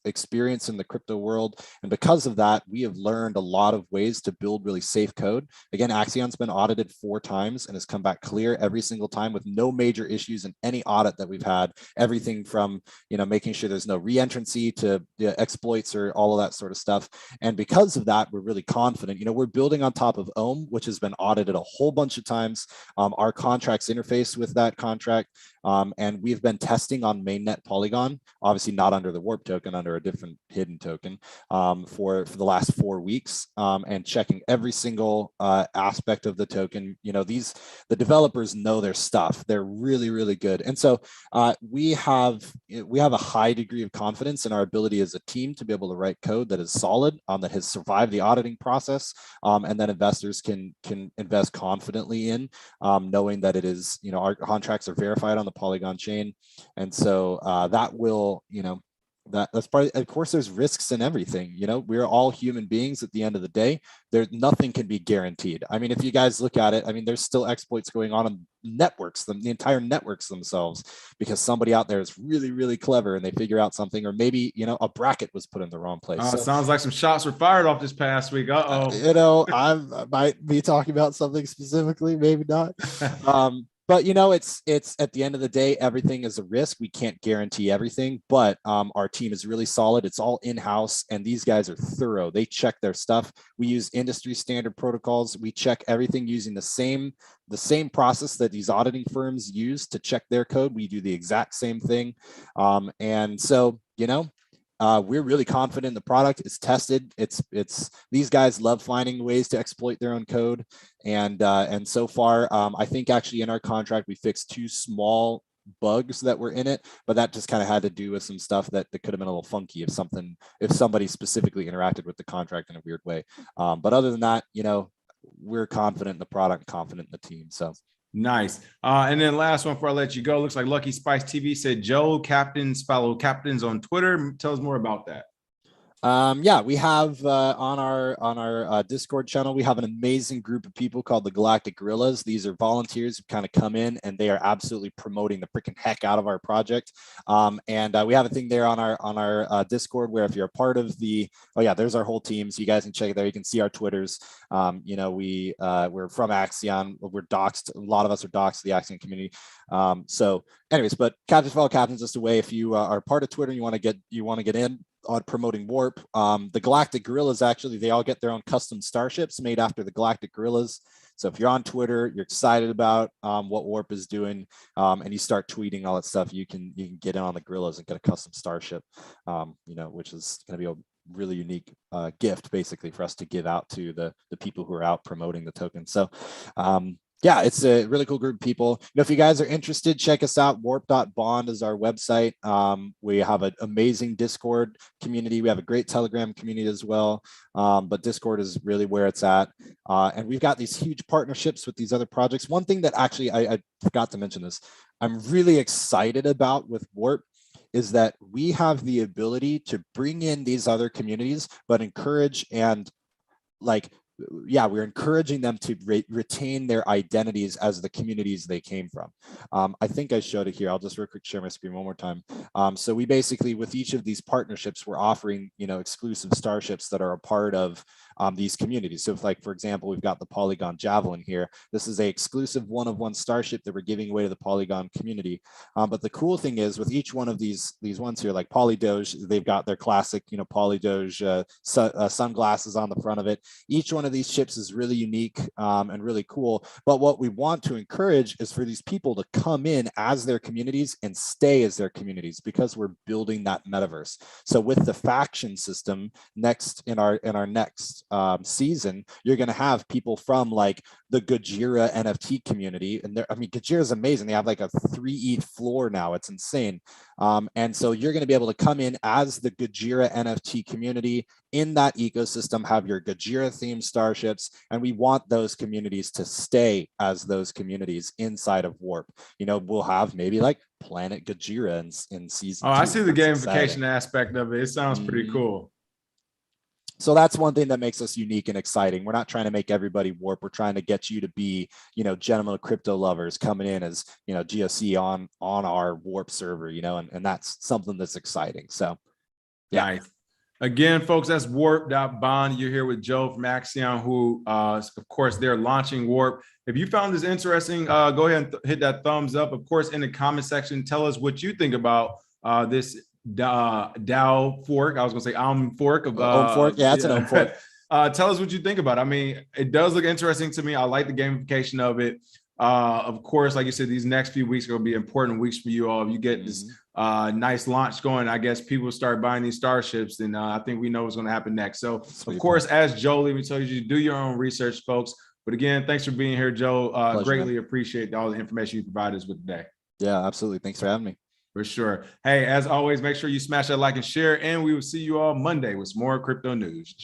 experience in the crypto world, and because of that, we have learned a lot of ways to build really safe code. Again, Axion's been audited 4 times and has come back clear every single time with no major issues in any audit that we've had. Everything from, you know, making sure there's no re-entrancy to exploits or all of that sort of stuff. And because of that, we're really confident. You know, we're building on top of Ohm, which has been audited a whole bunch of times. Our contracts interface with that contract, and we've been testing on mainnet Polygon, obviously not under the Warp token, under a different hidden token, for the last 4 weeks, and checking every single aspect of the token. You know, the developers know their stuff. They're really, really good. And so we have a high degree of confidence in our ability as a team to be able to write code that is solid, that has survived the auditing process, and that investors can invest confidently in, knowing that it is, you know, our contracts are verified on the Polygon chain. And so that will, you know, that's probably, of course, there's risks in everything. You know, we're all human beings at the end of the day. Nothing can be guaranteed. I mean, if you guys look at it, I mean, there's still exploits going on networks, the entire networks themselves, because somebody out there is really, really clever and they figure out something, or maybe, you know, a bracket was put in the wrong place. So, sounds like some shots were fired off this past week. You know, I might be talking about something specifically, maybe not. But, you know, it's at the end of the day, everything is a risk. We can't guarantee everything, but our team is really solid. It's all in-house, and these guys are thorough. They check their stuff. We use industry standard protocols. We check everything using the same process that these auditing firms use to check their code. We do the exact same thing. And so, you know, we're really confident in the product. It's tested. It's these guys love finding ways to exploit their own code. And so far, I think actually in our contract, we fixed 2 small bugs that were in it, but that just kind of had to do with some stuff that could have been a little funky if somebody specifically interacted with the contract in a weird way. But other than that, we're confident in the product, confident in the team. So nice. And then last one before I let you go, looks like Lucky Spice TV said, Joe, captains follow captains on Twitter. Tell us more about that. Yeah, we have on our Discord channel, we have an amazing group of people called the Galactic Gorillas. These are volunteers who kind of come in and they are absolutely promoting the freaking heck out of our project. And we have a thing there on our Discord where if you're a part of there's our whole team. So you guys can check it there. You can see our Twitters. We're from Axion. We're doxed. A lot of us are doxed to the Axion community. So anyways, but Captains Follow Captains is just a way if you are part of Twitter and you want to get in on promoting Warp. The Galactic Gorillas, actually, they all get their own custom starships made after the Galactic Gorillas. So if you're on Twitter, you're excited about what Warp is doing, and you start tweeting all that stuff, you can get in on the Gorillas and get a custom starship, which is going to be a really unique gift basically for us to give out to the people who are out promoting the token. So yeah, it's a really cool group of people. If you guys are interested, check us out. Warp.bond is our website. We have an amazing Discord community. We have a great Telegram community as well. But Discord is really where it's at. And we've got these huge partnerships with these other projects. One thing that actually, I forgot to mention this, I'm really excited about with Warp is that we have the ability to bring in these other communities, but encourage and we're encouraging them to retain their identities as the communities they came from. I think I showed it here. I'll just real quick share my screen one more time. So we basically, with each of these partnerships, we're offering, exclusive starships that are a part of these communities. So if, like, for example, we've got the Polygon Javelin here. This is a exclusive one-of-one starship that we're giving away to the Polygon community. But the cool thing is with each one of these ones here, like Polydoge, they've got their classic, Polydoge sunglasses on the front of it. Each one of these ships is really unique and really cool. But what we want to encourage is for these people to come in as their communities and stay as their communities, because we're building that metaverse. So with the faction system next in our next season, you're going to have people from like the Gojira NFT community, and Gojira is amazing. They have like a 3 ETH floor now. It's insane. And so you're going to be able to come in as the Gojira NFT community in that ecosystem, have your Gojira themed starships, and we want those communities to stay as those communities inside of Warp. We'll have maybe like Planet Gojira in season 2. I see the That's gamification exciting aspect of it. It sounds pretty cool. So that's one thing that makes us unique and exciting. We're not trying to make everybody Warp. We're trying to get you to be, gentlemen of crypto lovers coming in as, GOC on our Warp server, and that's something that's exciting. So, yeah. Nice. Again, folks, that's Warp.bond. You're here with Joe from Axion, who, of course, they're launching Warp. If you found this interesting, go ahead and hit that thumbs up. Of course, in the comment section, tell us what you think about this DAO fork. I was going to say fork. Fork. Yeah, it's an fork. Tell us what you think about it. I mean, it does look interesting to me. I like the gamification of it. Of course, like you said, these next few weeks are going to be important weeks for you all. If you get this nice launch going, I guess people start buying these starships, and I think we know what's going to happen next. So, of course, as Jolie, we tell you to do your own research, folks. But again, thanks for being here, Joe. Pleasure, greatly man. Appreciate all the information you provided us with today. Yeah, absolutely. Thanks for having me. For sure. Hey, as always, make sure you smash that like and share, and we will see you all Monday with some more crypto news.